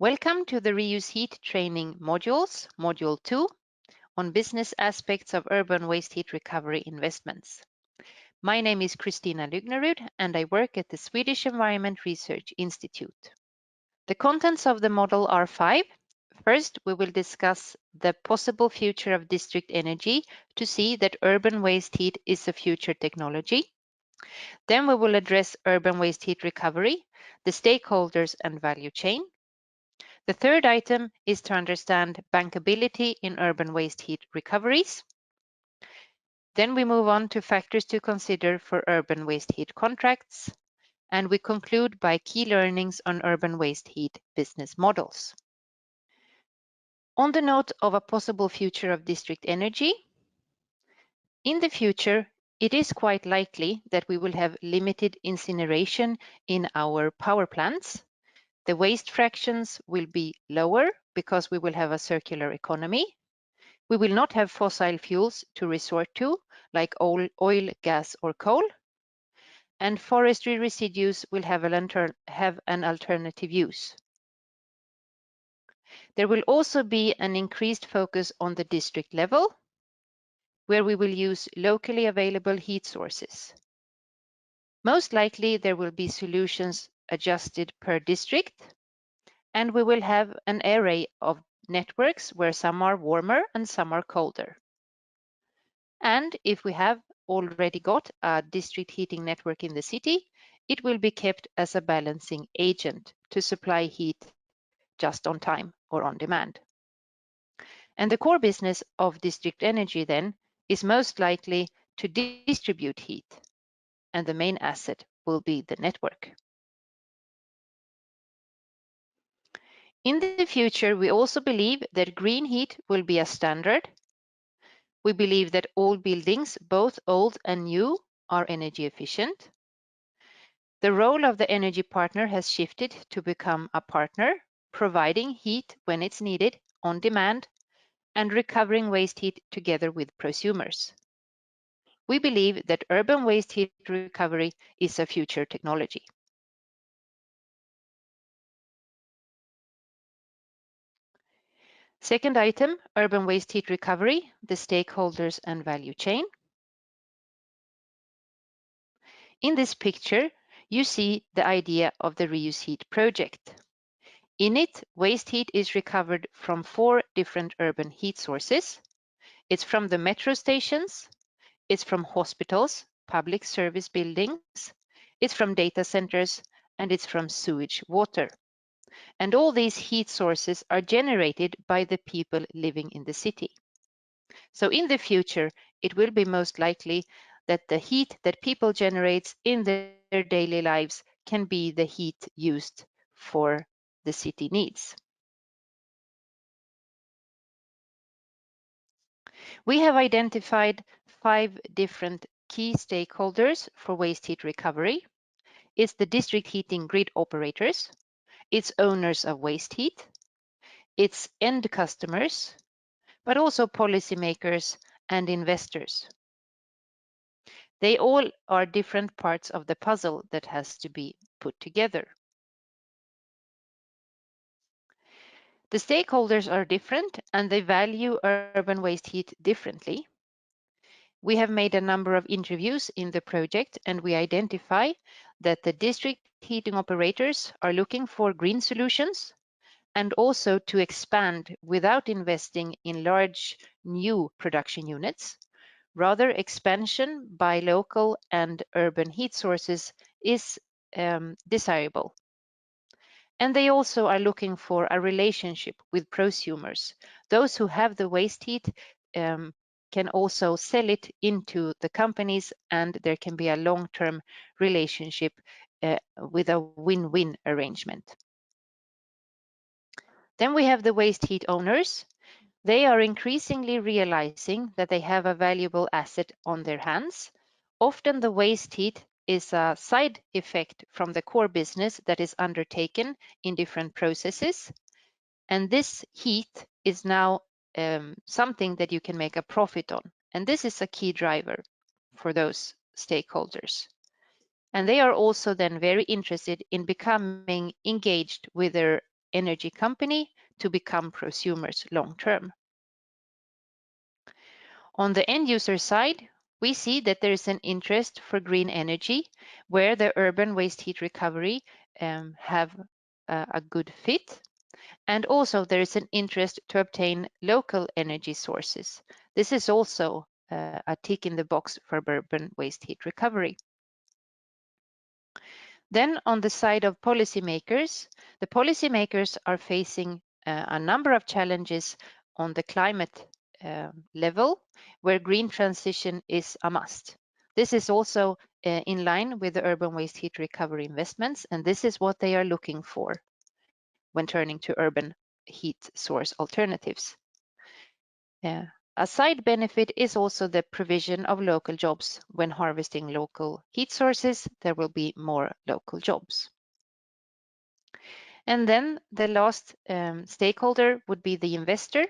Welcome to the ReUseHeat training modules, Module 2, on business aspects of urban waste heat recovery investments. My name is Kristina Lygnerud and I work at the Swedish Environment Research Institute. The contents of the model are 5. First, we will discuss the possible future of district energy to see that urban waste heat is a future technology. Then we will address urban waste heat recovery, the stakeholders and value chain. The third item is to understand bankability in urban waste heat recoveries. Then we move on to factors to consider for urban waste heat contracts. And we conclude by key learnings on urban waste heat business models. On the note of a possible future of district energy, in the future, it is quite likely that we will have limited incineration in our power plants. The waste fractions will be lower because we will have a circular economy. We will not have fossil fuels to resort to, like oil, gas, or coal. And forestry residues will have an alternative use. There will also be an increased focus on the district level, where we will use locally available heat sources. Most likely, there will be solutions adjusted per district, and we will have an array of networks where some are warmer and some are colder. And if we have already got a district heating network in the city, it will be kept as a balancing agent to supply heat just on time or on demand. And the core business of district energy then is most likely to distribute heat, and the main asset will be the network. In the future, we also believe that green heat will be a standard. We believe that all buildings, both old and new, are energy efficient. The role of the energy partner has shifted to become a partner, providing heat when it's needed, on demand, and recovering waste heat together with prosumers. We believe that urban waste heat recovery is a future technology. Second item, urban waste heat recovery, the stakeholders and value chain. In this picture, you see the idea of the ReUseHeat project. In it, waste heat is recovered from 4 different urban heat sources. It's from the metro stations, it's from hospitals, public service buildings, it's from data centers, and it's from sewage water. And all these heat sources are generated by the people living in the city. So in the future, it will be most likely that the heat that people generate in their daily lives can be the heat used for the city needs. We have identified 5 different key stakeholders for waste heat recovery. It's the district heating grid operators, it's owners of waste heat, it's end customers, but also policymakers and investors. They all are different parts of the puzzle that has to be put together. The stakeholders are different and they value urban waste heat differently. We have made a number of interviews in the project and we identify that the district heating operators are looking for green solutions and also to expand without investing in large new production units. Rather, expansion by local and urban heat sources is desirable. And they also are looking for a relationship with prosumers. Those who have the waste heat can also sell it into the companies and there can be a long-term relationship with a win-win arrangement. Then we have the waste heat owners. They are increasingly realizing that they have a valuable asset on their hands. Often the waste heat is a side effect from the core business that is undertaken in different processes. And this heat is now something that you can make a profit on. And this is a key driver for those stakeholders. And they are also then very interested in becoming engaged with their energy company to become prosumers long term. On the end user side, we see that there is an interest for green energy where the urban waste heat recovery have a good fit. And also there is an interest to obtain local energy sources. This is also a tick in the box for urban waste heat recovery. Then on the side of policymakers, the policymakers are facing a number of challenges on the climate level where green transition is a must. This is also in line with the urban waste heat recovery investments, and this is what they are looking for when turning to urban heat source alternatives. A side benefit is also the provision of local jobs. When harvesting local heat sources, there will be more local jobs. And then the last stakeholder would be the investor.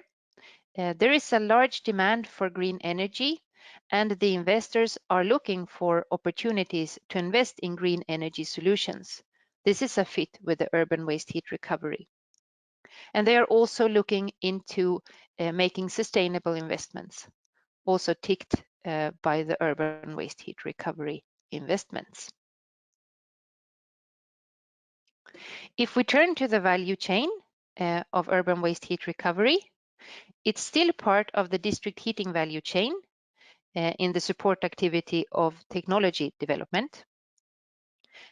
There is a large demand for green energy, and the investors are looking for opportunities to invest in green energy solutions. This is a fit with the urban waste heat recovery. And they are also looking into making sustainable investments, also ticked by the urban waste heat recovery investments. If we turn to the value chain of urban waste heat recovery, it's still part of the district heating value chain in the support activity of technology development.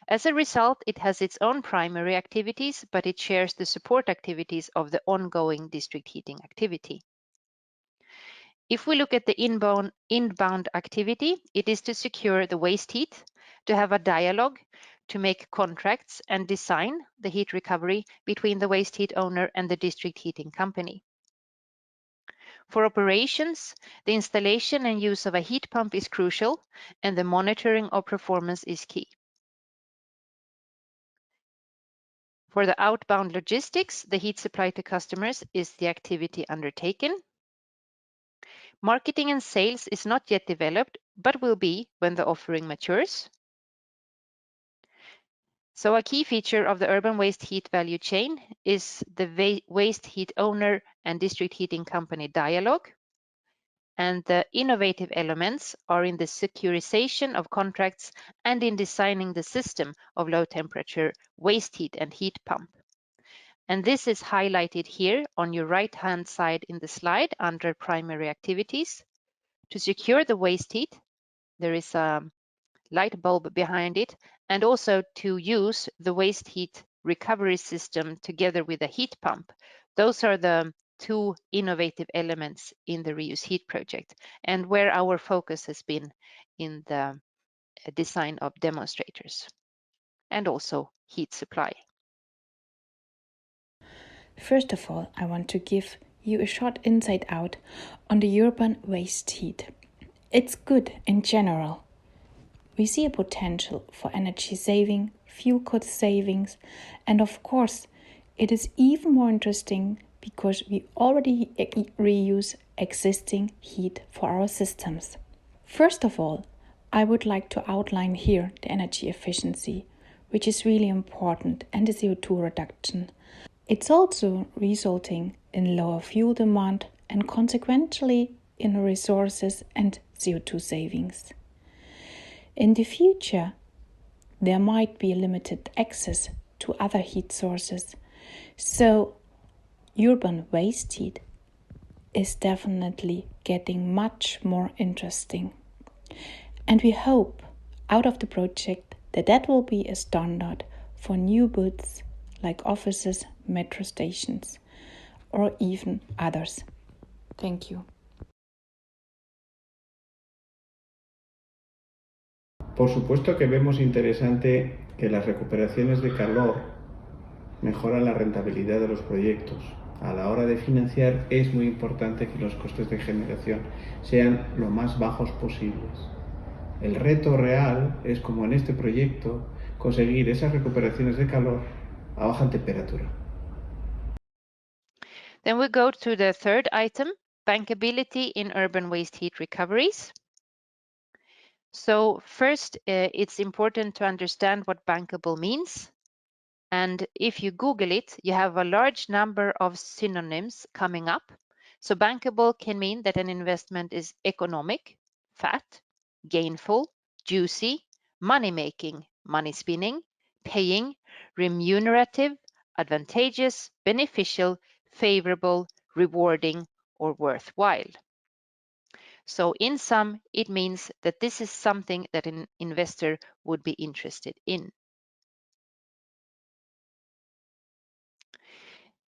As a result, it has its own primary activities, but it shares the support activities of the ongoing district heating activity. If we look at the inbound activity, it is to secure the waste heat, to have a dialogue, to make contracts and design the heat recovery between the waste heat owner and the district heating company. For operations, the installation and use of a heat pump is crucial, and the monitoring of performance is key. For the outbound logistics, the heat supply to customers is the activity undertaken. Marketing and sales is not yet developed, but will be when the offering matures. So a key feature of the urban waste heat value chain is the waste heat owner and district heating company dialogue. And the innovative elements are in the securitization of contracts and in designing the system of low temperature waste heat and heat pump. And this is highlighted here on your right-hand side in the slide under primary activities. To secure the waste heat, there is a light bulb behind it, and also to use the waste heat recovery system together with a heat pump. Those are the two innovative elements in the ReUseHeat project, and where our focus has been in the design of demonstrators and also heat supply. First of all, I want to give you a short insight out on the urban waste heat. It's good in general. We see a potential for energy saving, fuel cost savings, and of course, it is even more interesting because we already reuse existing heat for our systems. First of all, I would like to outline here the energy efficiency, which is really important, and the CO2 reduction. It's also resulting in lower fuel demand and consequently in resources and CO2 savings. In the future, there might be limited access to other heat sources, so urban waste heat is definitely getting much more interesting. And we hope out of the project that will be a standard for new builds like offices, metro stations, or even others. Thank you. Por supuesto que vemos interesante que las recuperaciones de calor mejoran la rentabilidad de los proyectos. A la hora de financiar es muy importante que los costes de generación sean lo más bajos posibles. El reto real es, como en este proyecto, conseguir esas recuperaciones de calor a baja temperatura. Then we go to the third item, bankability in urban waste heat recoveries. So first, it's important to understand what bankable means. And if you Google it, you have a large number of synonyms coming up. So bankable can mean that an investment is economic, fat, gainful, juicy, money-making, money-spinning, paying, remunerative, advantageous, beneficial, favorable, rewarding, or worthwhile. So in sum, it means that this is something that an investor would be interested in.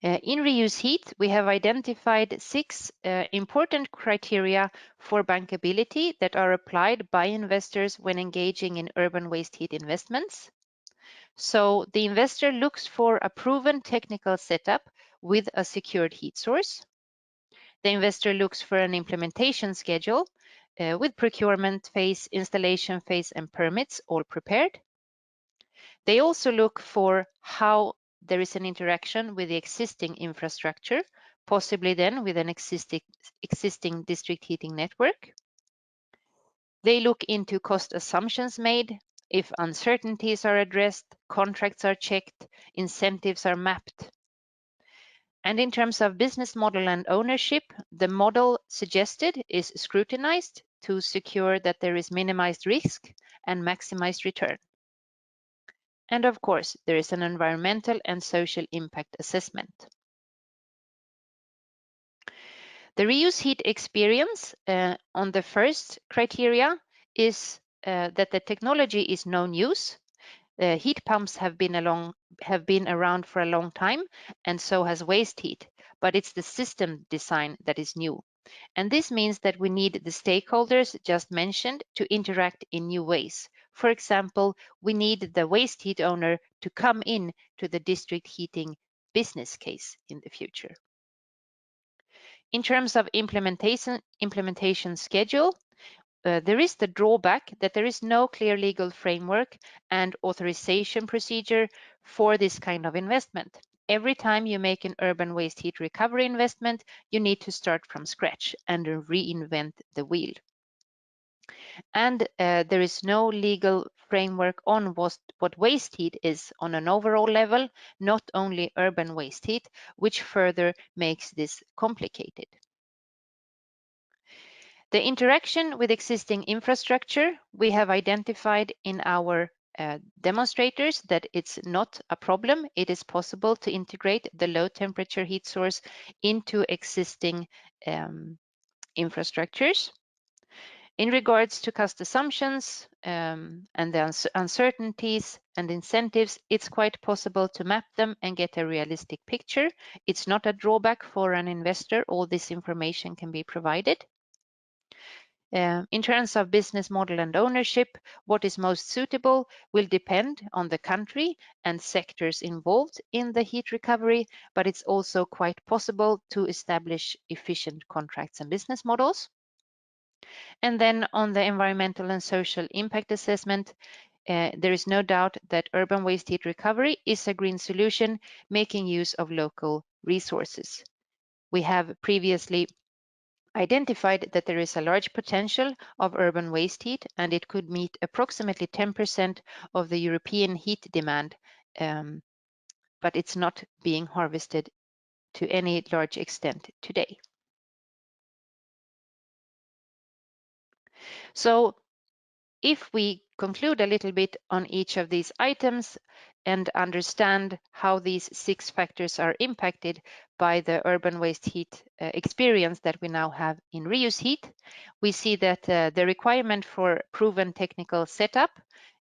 In ReUseHeat, we have identified 6 important criteria for bankability that are applied by investors when engaging in urban waste heat investments. So the investor looks for a proven technical setup with a secured heat source. The investor looks for an implementation schedule with procurement phase, installation phase, and permits all prepared. They also look for how there is an interaction with the existing infrastructure, possibly then with an existing district heating network. They look into cost assumptions made, if uncertainties are addressed, contracts are checked, incentives are mapped. And in terms of business model and ownership, the model suggested is scrutinized to secure that there is minimized risk and maximized return. And of course, there is an environmental and social impact assessment. The ReUseHeat experience on the first criteria is that the technology is known use. Heat pumps have been around for a long time, and so has waste heat, but it's the system design that is new. And this means that we need the stakeholders just mentioned to interact in new ways. For example, we need the waste heat owner to come in to the district heating business case in the future. In terms of implementation schedule, there is the drawback that there is no clear legal framework and authorization procedure for this kind of investment. Every time you make an urban waste heat recovery investment, you need to start from scratch and reinvent the wheel. And there is no legal framework on what waste heat is on an overall level, not only urban waste heat, which further makes this complicated. The interaction with existing infrastructure we have identified in our demonstrators that it's not a problem. It is possible to integrate the low temperature heat source into existing infrastructures. In regards to cost assumptions and the uncertainties and incentives, it's quite possible to map them and get a realistic picture. It's not a drawback for an investor. All this information can be provided. In terms of business model and ownership, what is most suitable will depend on the country and sectors involved in the heat recovery, but it's also quite possible to establish efficient contracts and business models. And then on the environmental and social impact assessment, there is no doubt that urban waste heat recovery is a green solution, making use of local resources. We have previously identified that there is a large potential of urban waste heat, and it could meet approximately 10% of the European heat demand, but it's not being harvested to any large extent today. So if we conclude a little bit on each of these items and understand how these 6 factors are impacted by the urban waste heat experience that we now have in ReUseHeat, we see that the requirement for proven technical setup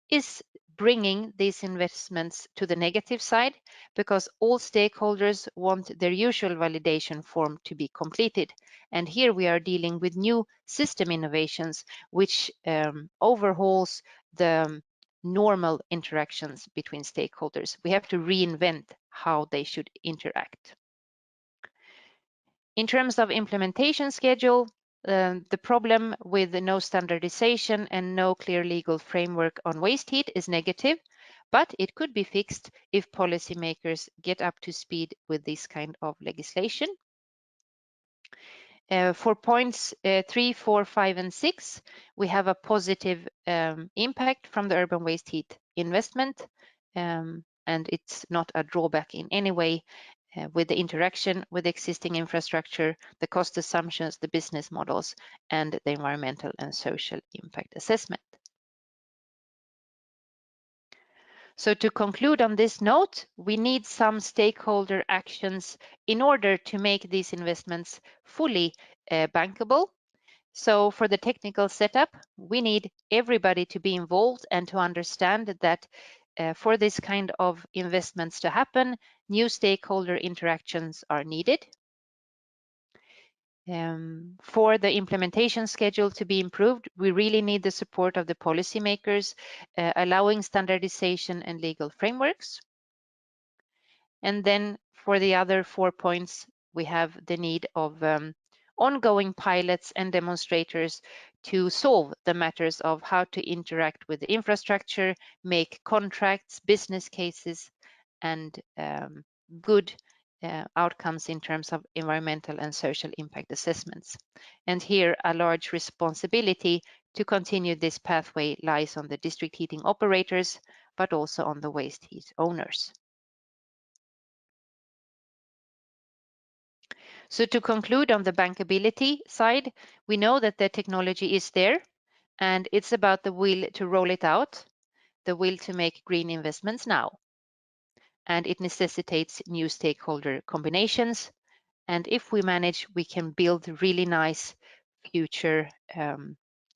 is bringing these investments to the negative side because all stakeholders want their usual validation form to be completed. And here we are dealing with new system innovations, which overhauls the normal interactions between stakeholders. We have to reinvent how they should interact. In terms of implementation schedule, the problem with no standardization and no clear legal framework on waste heat is negative, but it could be fixed if policymakers get up to speed with this kind of legislation. For points 3, 4, 5, and 6, we have a positive impact from the urban waste heat investment. And and it's not a drawback in any way with the interaction with existing infrastructure, the cost assumptions, the business models, and the environmental and social impact assessment. So to conclude on this note, we need some stakeholder actions in order to make these investments fully bankable. So for the technical setup, we need everybody to be involved and to understand that for this kind of investments to happen, new stakeholder interactions are needed. For the implementation schedule to be improved, we really need the support of the policymakers, allowing standardization and legal frameworks. And then for the other 4 points, we have the need of ongoing pilots and demonstrators to solve the matters of how to interact with the infrastructure, make contracts, business cases, and good outcomes in terms of environmental and social impact assessments. And here a large responsibility to continue this pathway lies on the district heating operators, but also on the waste heat owners. So to conclude on the bankability side, we know that the technology is there and it's about the will to roll it out, the will to make green investments now. And it necessitates new stakeholder combinations. And if we manage, we can build really nice future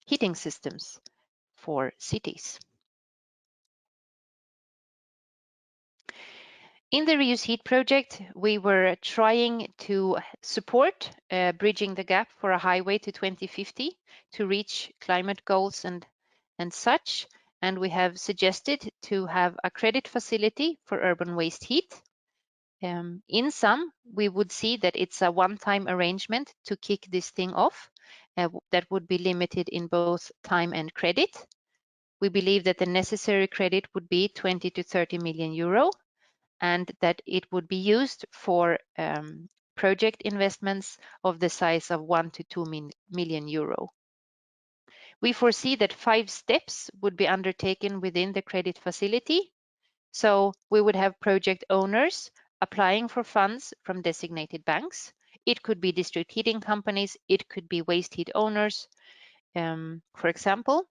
heating systems for cities. In the ReUseHeat project, we were trying to support bridging the gap for a highway to 2050 to reach climate goals and such. And we have suggested to have a credit facility for urban waste heat. In sum, we would see that it's a one-time arrangement to kick this thing off that would be limited in both time and credit. We believe that the necessary credit would be 20 to 30 million euro, and that it would be used for project investments of the size of 1 to 2 million euro. We foresee that 5 steps would be undertaken within the credit facility. So we would have project owners applying for funds from designated banks. It could be district heating companies, it could be waste heat owners, for example.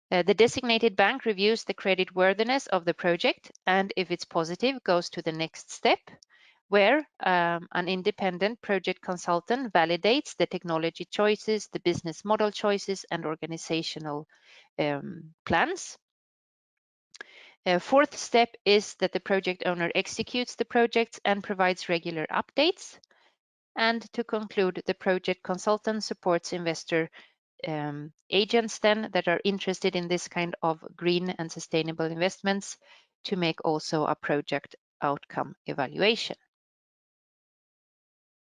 The designated bank reviews the credit worthiness of the project, and if it's positive, goes to the next step, where an independent project consultant validates the technology choices, the business model choices, and organizational plans. Fourth step is that the project owner executes the projects and provides regular updates. And to conclude, the project consultant supports investor agents then that are interested in this kind of green and sustainable investments to make also a project outcome evaluation.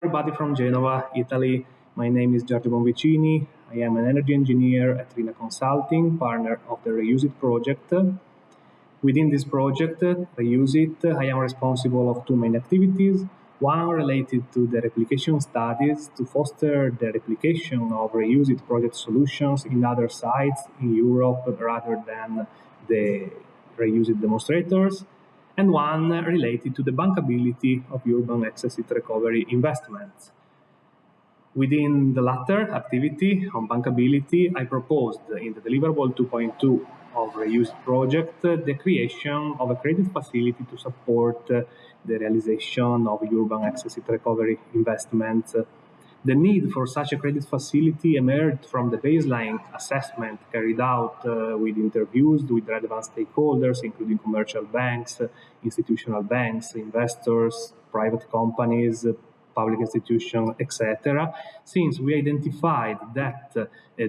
Everybody from Genova, Italy. My name is Glorglo Bonvicini. I am an energy engineer at Rina Consulting, partner of the ReUseHeat project. Within this project, ReUseHeat, I am responsible of 2 main activities. One related to the replication studies to foster the replication of ReUseHeat project solutions in other sites in Europe rather than the ReUseHeat demonstrators, and one related to the bankability of urban excess heat recovery investments. Within the latter activity on bankability, I proposed in the deliverable 2.2 of ReUseHeat project the creation of a credit facility to support the realization of urban excess heat recovery investments. The need for such a credit facility emerged from the baseline assessment carried out with interviews with relevant stakeholders, including commercial banks, institutional banks, investors, private companies, public institutions, etc., since we identified that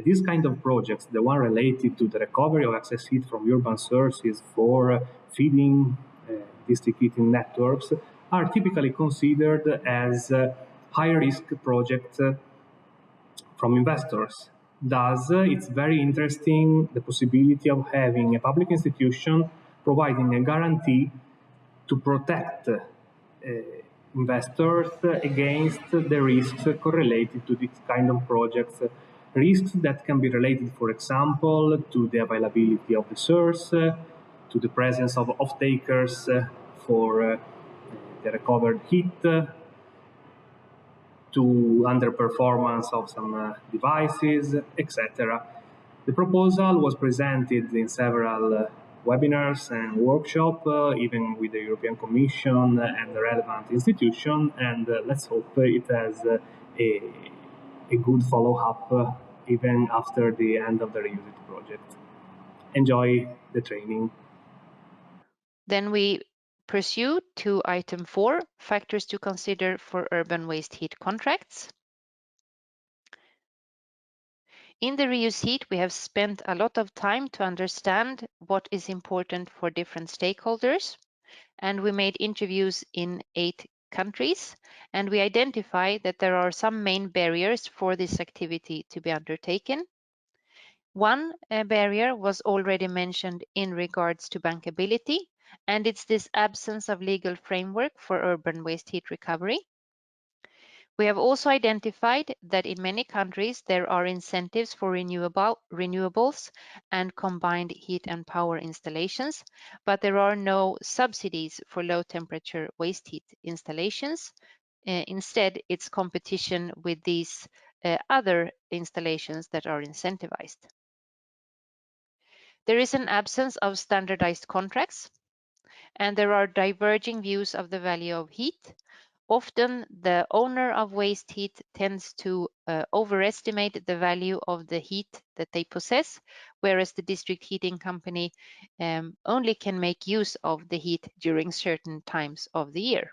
these kind of projects, the one related to the recovery of excess heat from urban sources for feeding district heating networks, are typically considered as high-risk projects from investors. Thus, it's very interesting the possibility of having a public institution providing a guarantee to protect investors against the risks correlated to this kind of projects. Risks that can be related, for example, to the availability of the source, to the presence of off-takers for the recovered heat, to underperformance of some devices, etc. The proposal was presented in several webinars and workshops, even with the European Commission and the relevant institution, and let's hope it has a good follow-up even after the end of the ReUseHeat project. Enjoy the training. Then we pursue to item 4, factors to consider for urban waste heat contracts. In the ReUseHeat, we have spent a lot of time to understand what is important for different stakeholders, and we made interviews in 8 countries, and we identify that there are some main barriers for this activity to be undertaken. One barrier was already mentioned in regards to bankability, and it's this absence of legal framework for urban waste heat recovery. We have also identified that in many countries there are incentives for renewables and combined heat and power installations, but there are no subsidies for low temperature waste heat installations. Instead, it's competition with these other installations that are incentivized. There is an absence of standardized contracts, and there are diverging views of the value of heat. Often, the owner of waste heat tends to overestimate the value of the heat that they possess, whereas the district heating company only can make use of the heat during certain times of the year.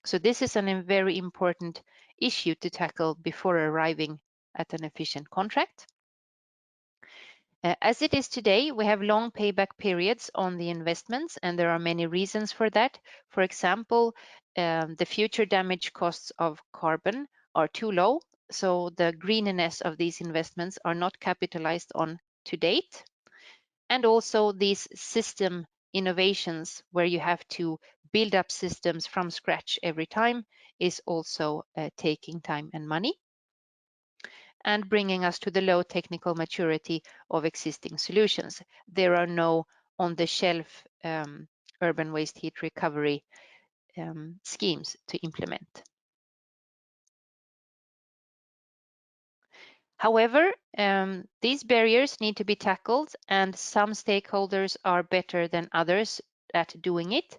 So this is a very important issue to tackle before arriving at an efficient contract. As it is today, we have long payback periods on the investments, and there are many reasons for that. For example, the future damage costs of carbon are too low, so the greeniness of these investments are not capitalized on to date. And also these system innovations where you have to build up systems from scratch every time is also taking time and money, and bringing us to the low technical maturity of existing solutions. There are no on-the-shelf urban waste heat recovery schemes to implement. However, these barriers need to be tackled, and some stakeholders are better than others at doing it.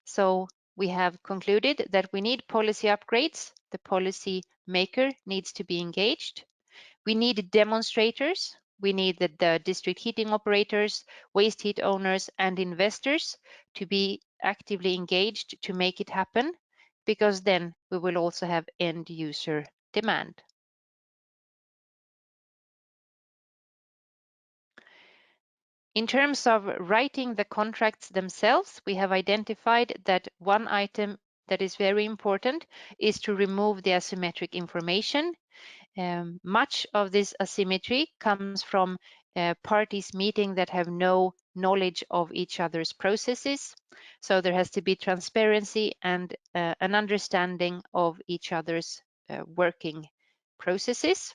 So we have concluded that we need policy upgrades. The policy maker needs to be engaged. We need demonstrators. We need the district heating operators, waste heat owners, and investors to be actively engaged to make it happen, because then we will also have end user demand. In terms of writing the contracts themselves, we have identified that one item that is very important is to remove the asymmetric information. Much of this asymmetry comes from parties meeting that have no knowledge of each other's processes. So there has to be transparency and an understanding of each other's working processes.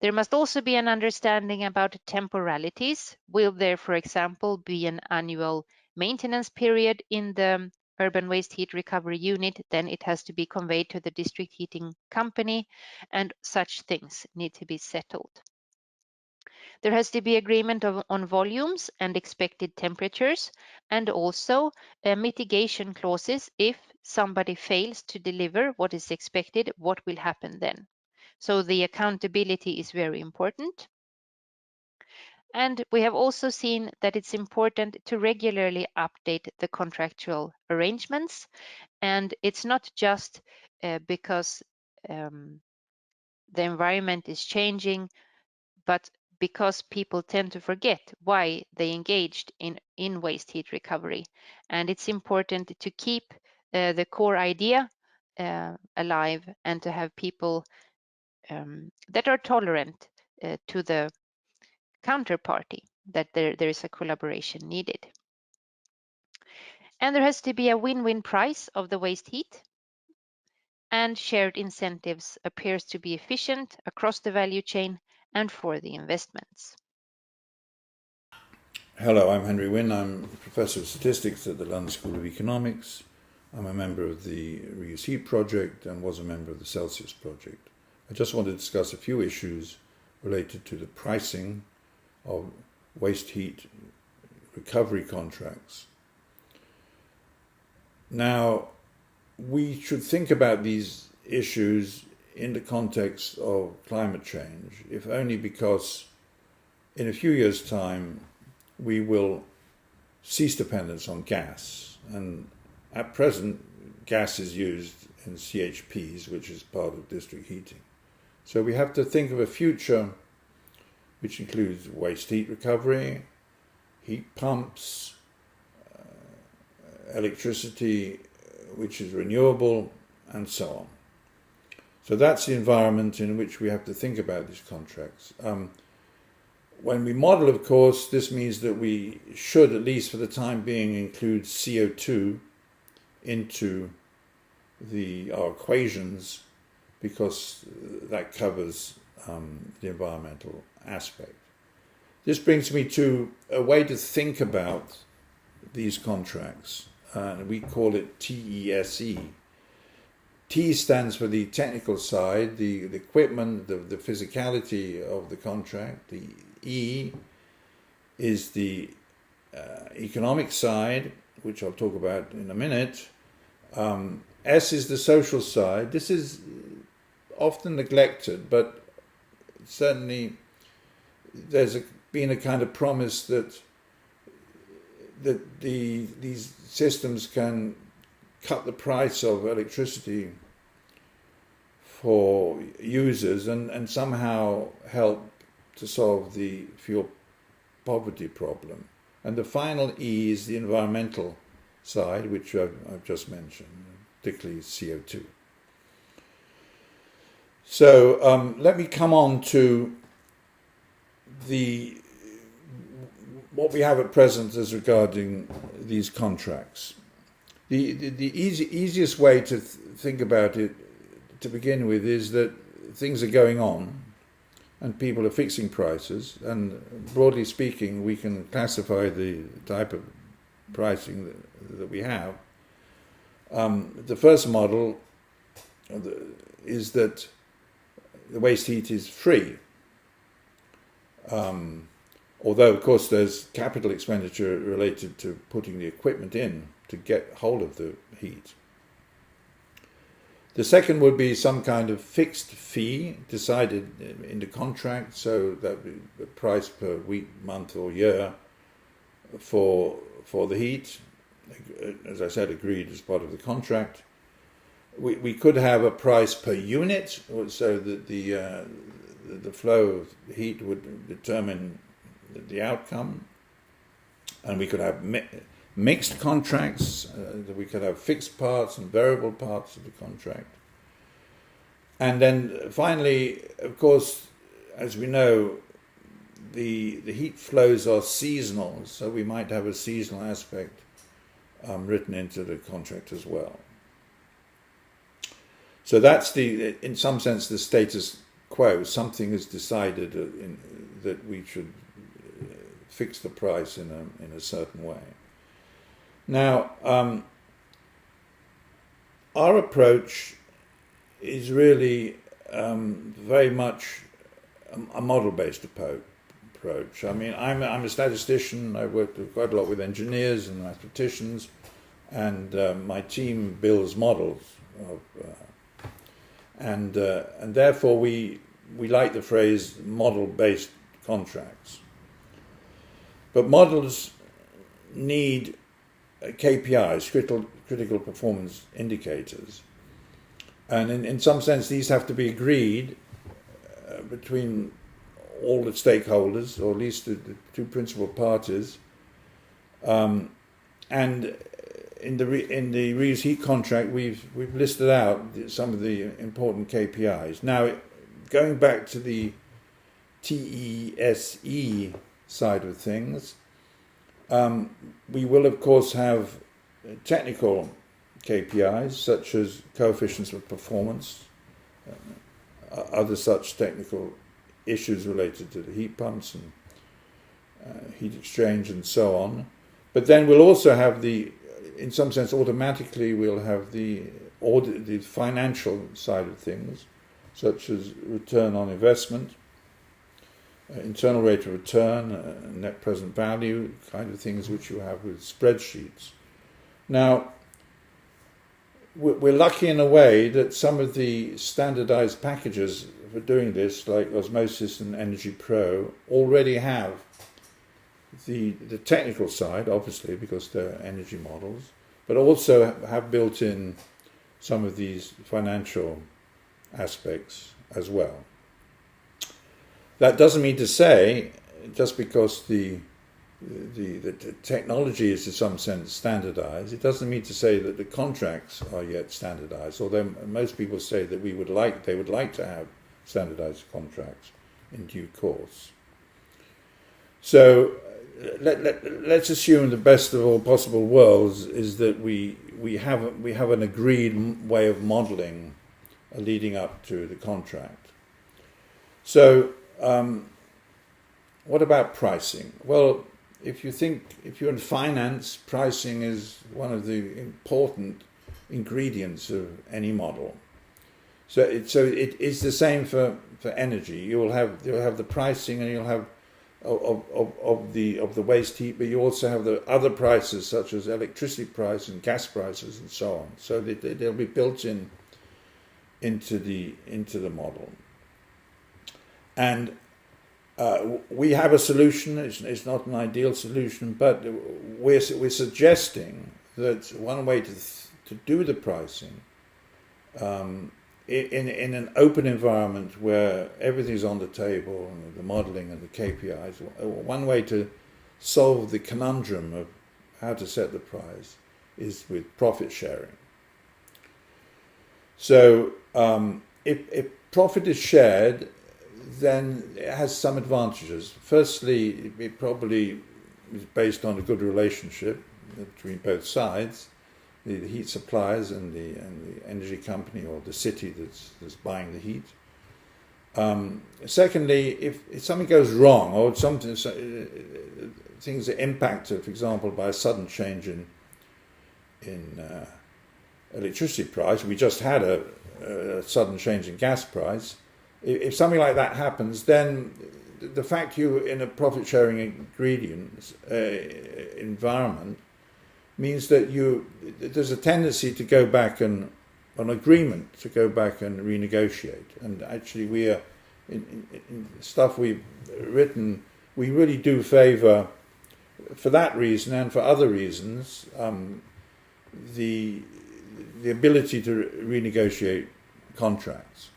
There must also be an understanding about temporalities. Will there, for example, be an annual maintenance period in the urban waste heat recovery unit? Then it has to be conveyed to the district heating company, and such things need to be settled. There has to be agreement on volumes and expected temperatures, and also mitigation clauses. If somebody fails to deliver what is expected, what will happen then? So the accountability is very important. And we have also seen that it's important to regularly update the contractual arrangements. And it's not just because the environment is changing, but because people tend to forget why they engaged in waste heat recovery. And it's important to keep the core idea alive and to have people that are tolerant to the counterparty, that there is a collaboration needed. And there has to be a win-win price of the waste heat, and shared incentives appears to be efficient across the value chain and for the investments. Hello, I'm Henry Wyn. I'm a Professor of Statistics at the London School of Economics. I'm a member of the ReUseHeat project and was a member of the Celsius project. I just want to discuss a few issues related to the pricing of waste heat recovery contracts. Now, we should think about these issues in the context of climate change, if only because in a few years' time we will cease dependence on gas. And at present, gas is used in CHPs, which is part of district heating. So we have to think of a future which includes waste heat recovery, heat pumps, electricity which is renewable, and so on. So that's the environment in which we have to think about these contracts. When we model, of course, this means that we should, at least for the time being, include CO2 into our equations, because that covers the environmental aspect. This brings me to a way to think about these contracts, and we call it TESE. T stands for the technical side, the equipment, the physicality of the contract. The E is the economic side, which I'll talk about in a minute. S is the social side. This is often neglected, but certainly there's been a kind of promise that these systems can cut the price of electricity for users and somehow help to solve the fuel poverty problem. And the final E is the environmental side, which I've just mentioned, particularly CO2. So let me come on to what we have at present as regarding these contracts. The easiest way to think about it to begin with is that things are going on and people are fixing prices, and broadly speaking we can classify the type of pricing that we have. The first model is that the waste heat is free, although of course there's capital expenditure related to putting the equipment in to get hold of the heat. The second would be some kind of fixed fee decided in the contract, so that would be the price per week, month or year for the heat, as I said, agreed as part of the contract. We could have a price per unit, so that the flow of heat would determine the outcome, and we could have mixed contracts, that we could have fixed parts and variable parts of the contract. And then finally, of course, as we know, the heat flows are seasonal, so we might have a seasonal aspect written into the contract as well. So that's in some sense, the status quo. Something is decided that we should fix the price in a certain way. Now, our approach is really very much a model-based approach. I mean, I'm a statistician. I work quite a lot with engineers and mathematicians, and my team builds models, and therefore we like the phrase model-based contracts. But models need KPIs, critical performance indicators. And in some sense, these have to be agreed between all the stakeholders, or at least the two principal parties. And in the ReUseHeat contract, we've listed out some of the important KPIs. Now, going back to the TESE side of things, we will of course have technical KPIs such as coefficients of performance, other such technical issues related to the heat pumps heat exchange and so on. But then we'll also have in some sense, automatically we'll have the financial side of things, such as return on investment, internal rate of return, net present value, kind of things which you have with spreadsheets. Now, we're lucky in a way that some of the standardized packages for doing this, like Osmosis and Energy Pro, already have the technical side, obviously, because they're energy models, but also have built in some of these financial aspects as well. That doesn't mean to say, just because the technology is in some sense standardized, it doesn't mean to say that the contracts are yet standardized, although most people say that they would like to have standardized contracts in due course. So let's assume the best of all possible worlds is that we have an agreed way of modeling leading up to the contract. So what about pricing? Well, if you're in finance, pricing is one of the important ingredients of any model. So it is the same for energy. You'll have the pricing, and you'll have of the waste heat, but you also have the other prices such as electricity price and gas prices and so on. So they'll be built into the model. And we have a solution. It's not an ideal solution, but we're suggesting that one way to do the pricing in an open environment where everything's on the table, and the modeling and the KPIs, one way to solve the conundrum of how to set the price is with profit sharing. So if profit is shared, then it has some advantages. Firstly, it probably is based on a good relationship between both sides, the heat suppliers and the energy company or the city that's buying the heat. Secondly, if something goes wrong or things are impacted, for example, by a sudden change in electricity price, we just had a sudden change in gas price. If something like that happens, then the fact you're in a profit-sharing environment means that there's a tendency to go back and an agreement to go back and renegotiate. And actually, we are in stuff we've written. We really do favour, for that reason and for other reasons, the ability to renegotiate contracts.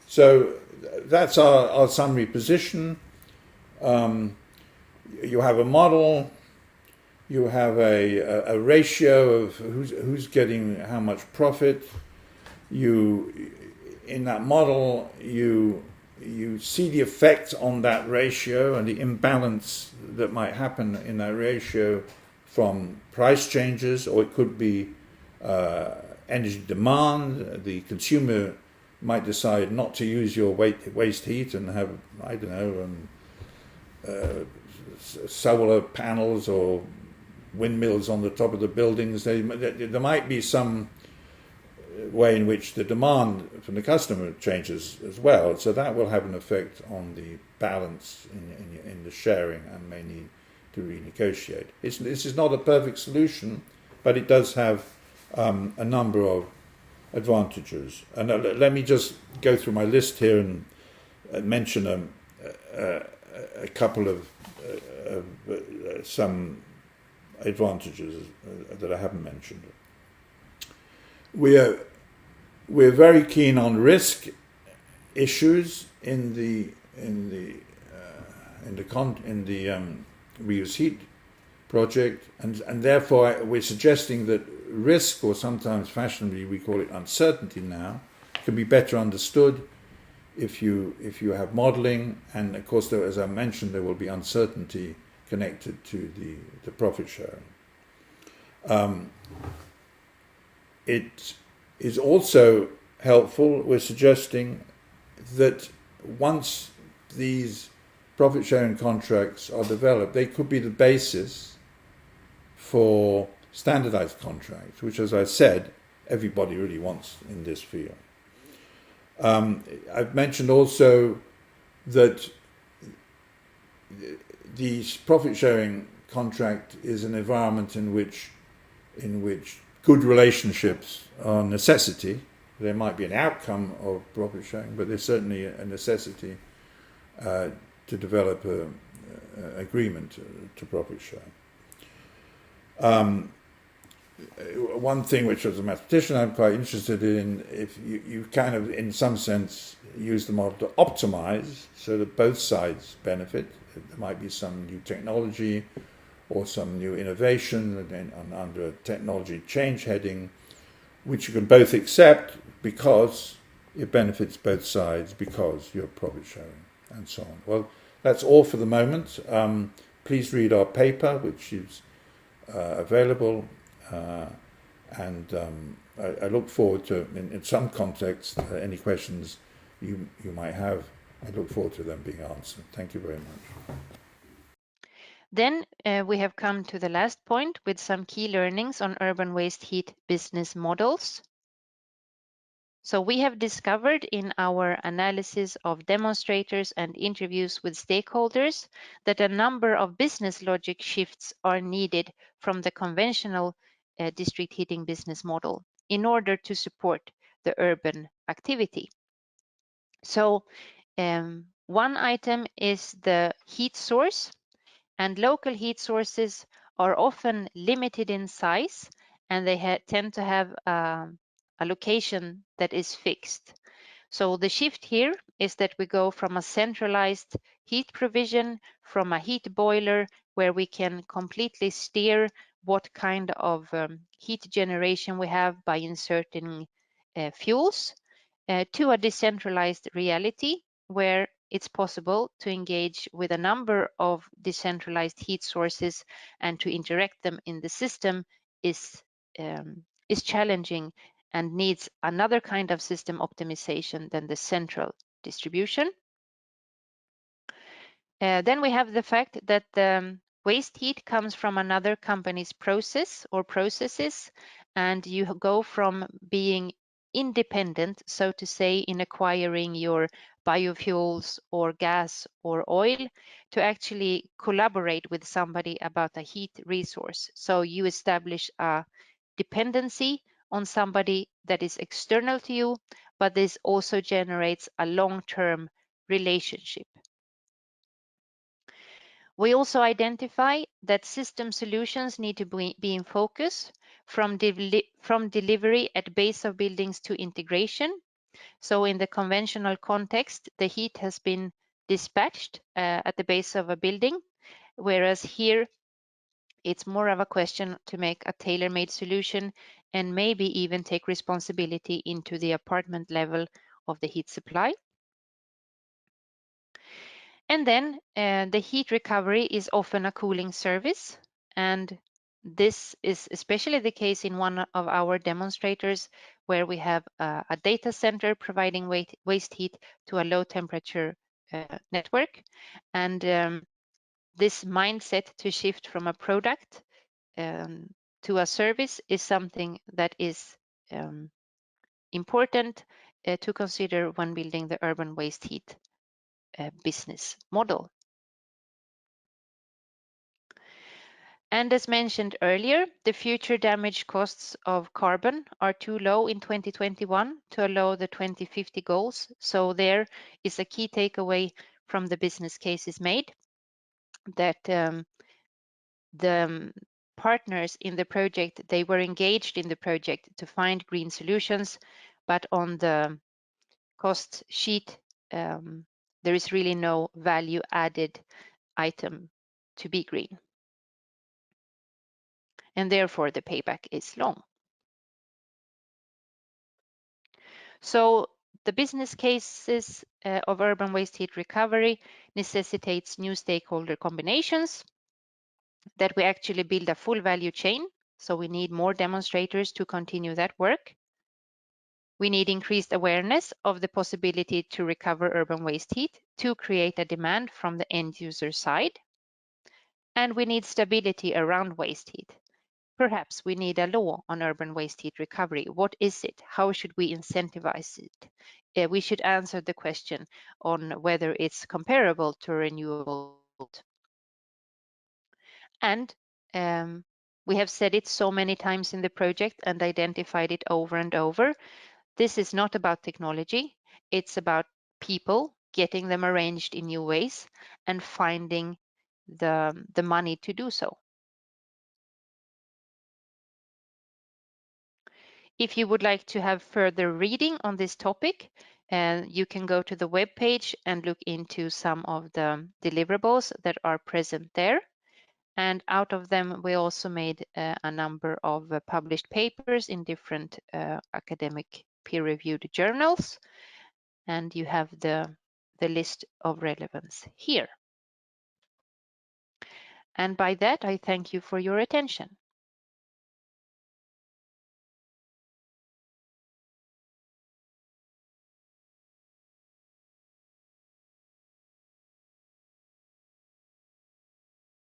So that's our summary position. You have a model. You have a ratio of who's getting how much profit. In that model, you see the effect on that ratio and the imbalance that might happen in that ratio from price changes, or it could be energy demand. The consumer might decide not to use your waste heat and have, I don't know, solar panels or windmills on the top of the buildings. There might be some way in which the demand from the customer changes as well. So that will have an effect on the balance in the sharing and may need to renegotiate. This is not a perfect solution, but it does have a number of advantages. And let me just go through my list here and mention a couple of some advantages that I haven't mentioned. We're very keen on risk issues in the ReUseHeat project, and therefore we're suggesting that risk, or sometimes fashionably we call it uncertainty now, can be better understood if you have modeling, and of course, as I mentioned, there will be uncertainty connected to the profit sharing. It is also helpful, we're suggesting, that once these profit sharing contracts are developed, they could be the basis for standardized contracts, which, as I said, everybody really wants in this field. I've mentioned also that the profit sharing contract is an environment in which good relationships are a necessity. There might be an outcome of profit sharing, but there's certainly a necessity to develop an agreement to profit share. One thing which, as a mathematician, I'm quite interested in, if you kind of, in some sense, use the model to optimize so that both sides benefit. There might be some new technology or some new innovation under a technology change heading, which you can both accept because it benefits both sides, because you're profit sharing, and so on. Well, that's all for the moment. Please read our paper, which is available, and I look forward to, in some context, any questions you might have. I look forward to them being answered. Thank you very much. Then we have come to the last point with some key learnings on urban waste heat business models. So we have discovered in our analysis of demonstrators and interviews with stakeholders that a number of business logic shifts are needed from the conventional district heating business model in order to support the urban activity. So one item is the heat source, and local heat sources are often limited in size, and they tend to have a location that is fixed. So the shift here is that we go from a centralized heat provision, from a heat boiler where we can completely steer what kind of heat generation we have by inserting fuels, to a decentralized reality where it's possible to engage with a number of decentralized heat sources, and to interact them in the system is challenging and needs another kind of system optimization than the central distribution. Then we have the fact that the waste heat comes from another company's process or processes, and you go from being independent, so to say, in acquiring your biofuels or gas or oil, to actually collaborate with somebody about a heat resource. So you establish a dependency on somebody that is external to you, but this also generates a long-term relationship. We also identify that system solutions need to be in focus from delivery at base of buildings to integration. So in the conventional context, the heat has been dispatched at the base of a building, whereas here it's more of a question to make a tailor-made solution and maybe even take responsibility into the apartment level of the heat supply. And then the heat recovery is often a cooling service, and this is especially the case in one of our demonstrators where we have a data center providing waste heat to a low temperature network. And this mindset to shift from a product to a service is something that is important to consider when building the urban waste heat business model. And as mentioned earlier, the future damage costs of carbon are too low in 2021 to allow the 2050 goals. So there is a key takeaway from the business cases made, that the partners in the project, they were engaged in the project to find green solutions, but on the cost sheet, there is really no value added item to be green. And therefore the payback is long. So the business cases of urban waste heat recovery necessitates new stakeholder combinations, that we actually build a full value chain. So we need more demonstrators to continue that work. We need increased awareness of the possibility to recover urban waste heat to create a demand from the end user side. And we need stability around waste heat. Perhaps we need a law on urban waste heat recovery. What is it? How should we incentivize it? We should answer the question on whether it's comparable to renewable. And we have said it so many times in the project and identified it over and over. This is not about technology. It's about people, getting them arranged in new ways and finding the money to do so. If you would like to have further reading on this topic, you can go to the webpage and look into some of the deliverables that are present there. And out of them, we also made a number of published papers in different academic peer-reviewed journals. And you have the list of relevance here. And by that, I thank you for your attention.